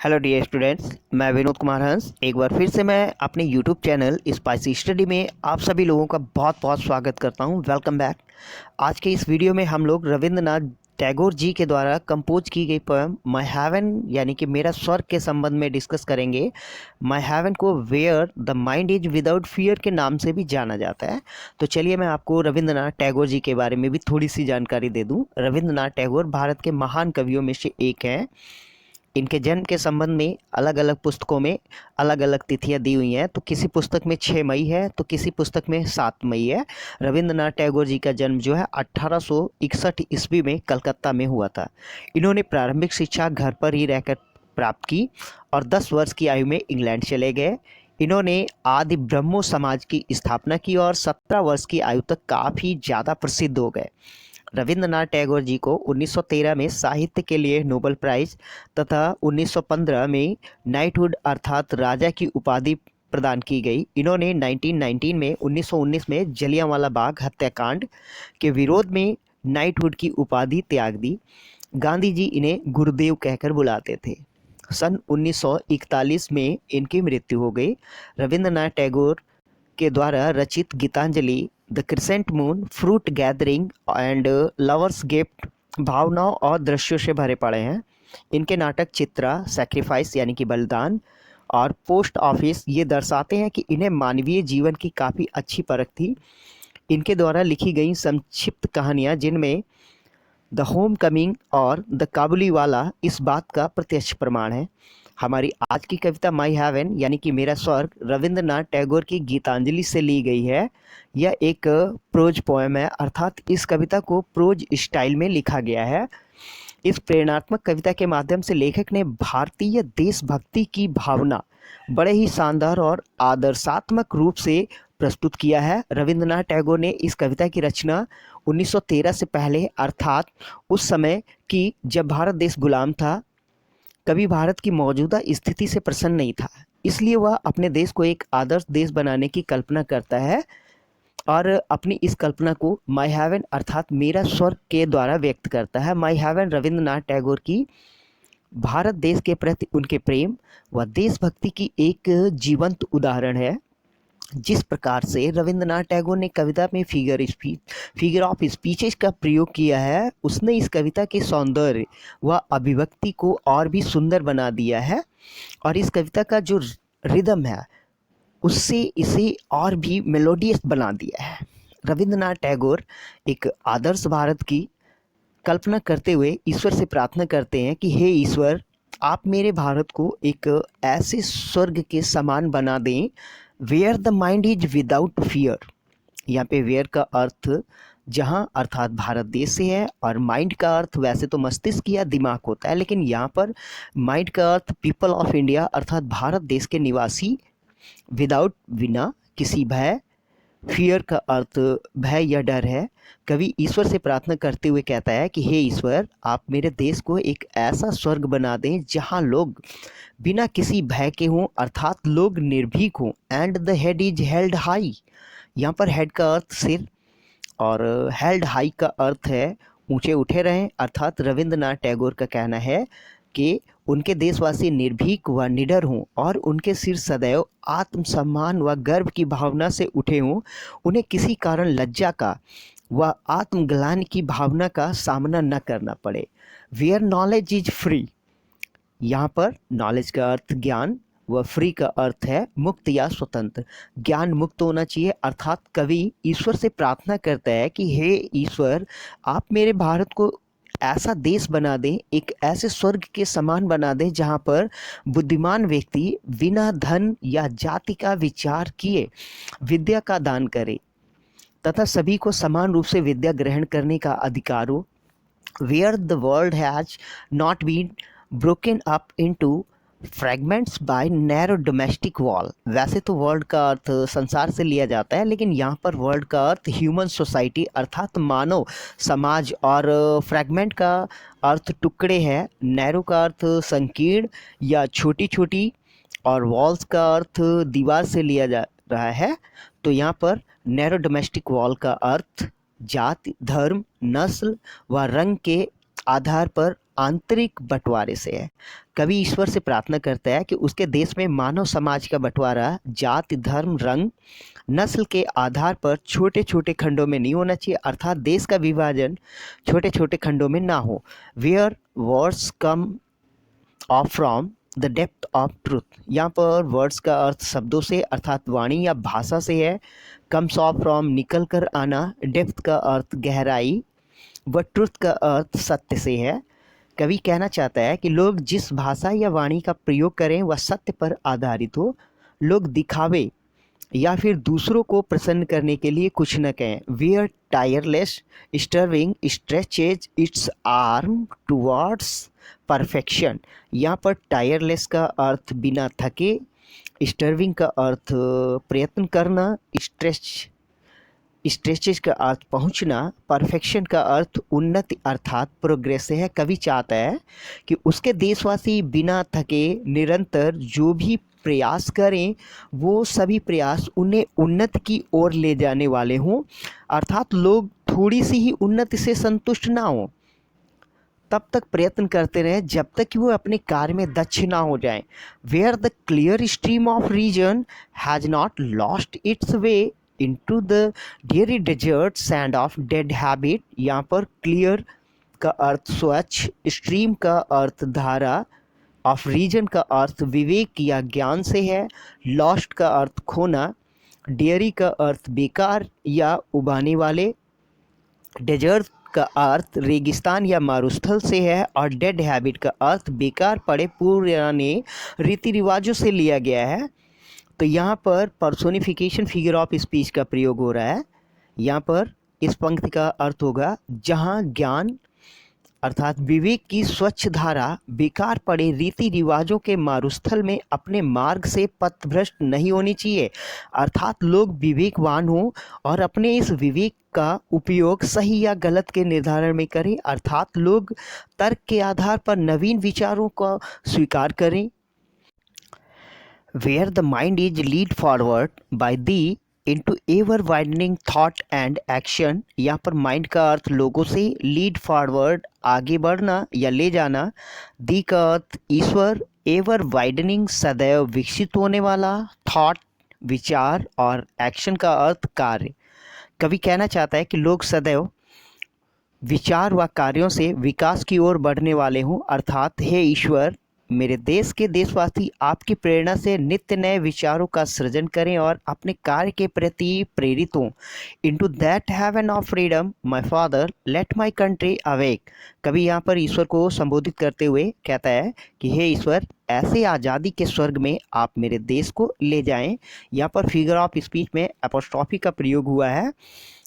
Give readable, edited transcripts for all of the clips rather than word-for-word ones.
Hello dear students, मैं विनोद कुमार हंस एक बार फिर से मैं अपने यूट्यूब चैनल स्पाइसी स्टडी में आप सभी लोगों का बहुत बहुत स्वागत करता हूं। Welcome back. आज के इस वीडियो में हम लोग रविंद्रनाथ टैगोर जी के द्वारा कंपोज की गई पोएम माय हेवन यानी कि मेरा स्वर्ग के संबंध में डिस्कस करेंगे। माय हेवन को where the mind is without fear के नाम से भी जाना जाता है। तो चलिए मैं आपको रविंद्रनाथ टैगोर जी के बारे में भी थोड़ी सी जानकारी दे दूं। रविंद्रनाथ टैगोर भारत के महान कवियों में से एक हैं। इनके जन्म के संबंध में अलग अलग पुस्तकों में अलग अलग तिथियां दी हुई हैं। तो किसी पुस्तक में 6 मई है तो किसी पुस्तक में 7 मई है। रविंद्रनाथ टैगोर जी का जन्म जो है 1861 ईस्वी में कलकत्ता में हुआ था। इन्होंने प्रारंभिक शिक्षा घर पर ही रहकर प्राप्त की और 10 वर्ष की आयु में इंग्लैंड चले गए। इन्होंने आदि ब्रह्मो समाज की स्थापना की और 17 वर्ष की आयु तक काफ़ी ज़्यादा प्रसिद्ध हो गए। रविंद्रनाथ टैगोर जी को 1913 में साहित्य के लिए नोबेल प्राइज तथा 1915 में नाइटहुड अर्थात राजा की उपाधि प्रदान की गई। इन्होंने 1919 में जलियांवाला बाग हत्याकांड के विरोध में नाइटहुड की उपाधि त्याग दी। गांधी जी इन्हें गुरुदेव कहकर बुलाते थे। सन 1941 में इनकी मृत्यु हो गई। रविंद्रनाथ टैगोर के द्वारा रचित Gitanjali, the crescent moon, fruit gathering and lovers gift भावनाओं और दृश्यों से भरे पड़े हैं। इनके नाटक चित्रा, सैक्रिफाइस यानी कि बलिदान और पोस्ट ऑफिस ये दर्शाते हैं कि इन्हें मानवीय जीवन की काफ़ी अच्छी परख थी। इनके द्वारा लिखी गई संक्षिप्त कहानियाँ जिनमें द होम कमिंग और द काबुलीवाला इस बात का प्रत्यक्ष प्रमाण है। हमारी आज की कविता माई हेवन यानी कि मेरा स्वर्ग रविंद्रनाथ टैगोर की गीतांजलि से ली गई है। यह एक प्रोज पोएम है, अर्थात इस कविता को प्रोज स्टाइल में लिखा गया है। इस प्रेरणात्मक कविता के माध्यम से लेखक ने भारतीय देशभक्ति की भावना बड़े ही शानदार और आदर्शात्मक रूप से प्रस्तुत किया है। रविंद्रनाथ टैगोर ने इस कविता की रचना 1913 से पहले, अर्थात उस समय की जब भारत देश गुलाम था, कभी भारत की मौजूदा स्थिति से प्रसन्न नहीं था। इसलिए वह अपने देश को एक आदर्श देश बनाने की कल्पना करता है और अपनी इस कल्पना को माय हेवन अर्थात मेरा स्वर्ग के द्वारा व्यक्त करता है। माय हेवन रविंद्रनाथ टैगोर की भारत देश के प्रति उनके प्रेम व देशभक्ति की एक जीवंत उदाहरण है। जिस प्रकार से रविंद्रनाथ टैगोर ने कविता में फिगर ऑफ स्पीचेस का प्रयोग किया है, उसने इस कविता के सौंदर्य व अभिव्यक्ति को और भी सुंदर बना दिया है और इस कविता का जो रिदम है उससे इसे और भी मेलोडियस बना दिया है। रविंद्रनाथ टैगोर एक आदर्श भारत की कल्पना करते हुए ईश्वर से प्रार्थना करते हैं कि हे ईश्वर, आप मेरे भारत को एक ऐसे स्वर्ग के समान बना दें where the mind is without fear. यहाँ पे वेयर का अर्थ जहाँ अर्थात भारत देश से है और माइंड का अर्थ वैसे तो मस्तिष्क या दिमाग होता है, लेकिन यहाँ पर माइंड का अर्थ पीपल ऑफ इंडिया अर्थात भारत देश के निवासी, विदाउट बिना किसी भय, फियर का अर्थ भय या डर है। कवि ईश्वर से प्रार्थना करते हुए कहता है कि हे ईश्वर, आप मेरे देश को एक ऐसा स्वर्ग बना दें जहां लोग बिना किसी भय के हों, अर्थात लोग निर्भीक हों। And the head is held high, यहाँ पर हेड का अर्थ सिर और हेल्ड हाई का अर्थ है ऊंचे उठे रहें। अर्थात रविंद्रनाथ टैगोर का कहना है कि उनके देशवासी निर्भीक व निडर हों और उनके सिर सदैव आत्मसम्मान व गर्व की भावना से उठे हों। उन्हें किसी कारण लज्जा का व आत्मग्लानि की भावना का सामना न करना पड़े। वेयर नॉलेज इज फ्री, यहाँ पर नॉलेज का अर्थ ज्ञान व फ्री का अर्थ है मुक्त या स्वतंत्र। ज्ञान मुक्त होना चाहिए, अर्थात कवि ईश्वर से प्रार्थना करता है कि हे ईश्वर, आप मेरे भारत को ऐसा देश बना दें, एक ऐसे स्वर्ग के समान बना दें जहाँ पर बुद्धिमान व्यक्ति बिना धन या जाति का विचार किए विद्या का दान करे तथा सभी को समान रूप से विद्या ग्रहण करने का अधिकार हो। Where the world has not been broken up into fragments by narrow domestic wall. वैसे तो वर्ल्ड का अर्थ संसार से लिया जाता है, लेकिन यहाँ पर वर्ल्ड का अर्थ ह्यूमन सोसाइटी अर्थात मानव समाज और फ्रैगमेंट का अर्थ टुकड़े है। नैरो का अर्थ संकीर्ण या छोटी छोटी और वॉल्स का अर्थ दीवार से लिया जा रहा है। तो यहाँ पर नैरो डोमेस्टिक वॉल का अर्थ जाति, धर्म, नस्ल व रंग के आधार पर आंतरिक बंटवारे से है। कवि ईश्वर से प्रार्थना करता है कि उसके देश में मानव समाज का बंटवारा जाति, धर्म, रंग, नस्ल के आधार पर छोटे छोटे खंडों में नहीं होना चाहिए, अर्थात देश का विभाजन छोटे छोटे खंडों में ना हो। Where words come of from the depth of truth. यहाँ पर वर्ड्स का अर्थ शब्दों से अर्थात वाणी या भाषा से है। कम्स ऑफ फ्रॉम निकल कर आना, डेप्थ का अर्थ गहराई व ट्रुथ का अर्थ सत्य से है। कवि कहना चाहता है कि लोग जिस भाषा या वाणी का प्रयोग करें वह सत्य पर आधारित हो। लोग दिखावे या फिर दूसरों को प्रसन्न करने के लिए कुछ न कहें। Where tireless striving stretches its arm towards perfection. यहाँ पर टायरलेस का अर्थ बिना थके, स्टर्विंग का अर्थ प्रयत्न करना, स्ट्रेचेज का अर्थ पहुंचना, परफेक्शन का अर्थ उन्नति अर्थात प्रोग्रेस है। कवि चाहता है कि उसके देशवासी बिना थके निरंतर जो भी प्रयास करें वो सभी प्रयास उन्हें उन्नति की ओर ले जाने वाले हों, अर्थात लोग थोड़ी सी ही उन्नति से संतुष्ट ना हों, तब तक प्रयत्न करते रहें जब तक कि वो अपने कार्य में दक्ष ना हो जाएं। Where the clear stream of reason has not lost its way into the dreary desert sand of dead habit. यहाँ पर क्लियर का अर्थ स्वच्छ, स्ट्रीम का अर्थ धारा, ऑफ रीजन का अर्थ विवेक या ज्ञान से है, लॉस्ट का अर्थ खोना, डियरी का अर्थ बेकार या उबाने वाले, डेजर्ट का अर्थ रेगिस्तान या मारुस्थल से है और डेड हैबिट का अर्थ बेकार पड़े पुराने रीति रिवाजों से लिया गया है। तो यहाँ पर पर्सोनिफिकेशन फिगर ऑफ स्पीच का प्रयोग हो रहा है। यहाँ पर इस पंक्ति का अर्थ होगा जहाँ ज्ञान अर्थात विवेक की स्वच्छ धारा बेकार पड़े रीति रिवाजों के मारुस्थल में अपने मार्ग से पथभ्रष्ट नहीं होनी चाहिए, अर्थात लोग विवेकवान हों और अपने इस विवेक का उपयोग सही या गलत के निर्धारण में करें, अर्थात लोग तर्क के आधार पर नवीन विचारों को स्वीकार करें। Where the mind is lead forward by the into ever widening thought and action। यहाँ पर माइंड का अर्थ लोगों से, लीड फॉरवर्ड आगे बढ़ना या ले जाना, दी का अर्थ ईश्वर, एवर वाइडनिंग सदैव विकसित होने वाला, थॉट विचार और एक्शन का अर्थ कार्य। कवि कहना चाहता है कि लोग सदैव विचार व कार्यों से विकास की ओर बढ़ने वाले हों, अर्थात हे ईश्वर मेरे देश के देशवासी आपकी प्रेरणा से नित्य नए विचारों का सृजन करें और अपने कार्य के प्रति प्रेरित हों। Into that heaven of freedom my father let my country awake. कभी यहाँ पर ईश्वर को संबोधित करते हुए कहता है कि हे ईश्वर ऐसे आज़ादी के स्वर्ग में आप मेरे देश को ले जाएं। यहाँ पर फिगर ऑफ स्पीच में एपोस्ट्रॉफी का प्रयोग हुआ है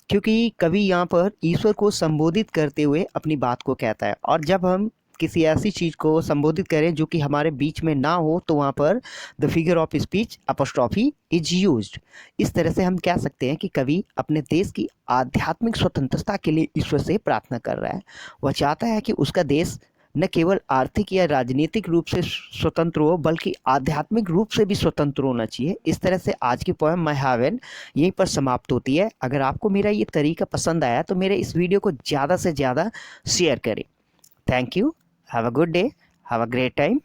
क्योंकि कवि यहाँ पर ईश्वर को संबोधित करते हुए अपनी बात को कहता है, और जब हम किसी ऐसी चीज़ को संबोधित करें जो कि हमारे बीच में ना हो तो वहाँ पर the figure of speech apostrophe is used. इस तरह से हम कह सकते हैं कि कवि अपने देश की आध्यात्मिक स्वतंत्रता के लिए ईश्वर से प्रार्थना कर रहा है। वह चाहता है कि उसका देश न केवल आर्थिक या राजनीतिक रूप से स्वतंत्र हो बल्कि आध्यात्मिक रूप से भी स्वतंत्र होना चाहिए। इस तरह से आज की पोएम माय हेवन यहीं पर समाप्त होती है। अगर आपको मेरा ये तरीका पसंद आया तो मेरे इस वीडियो को ज़्यादा से ज़्यादा शेयर करें। Thank you. Have a good day. Have a great time.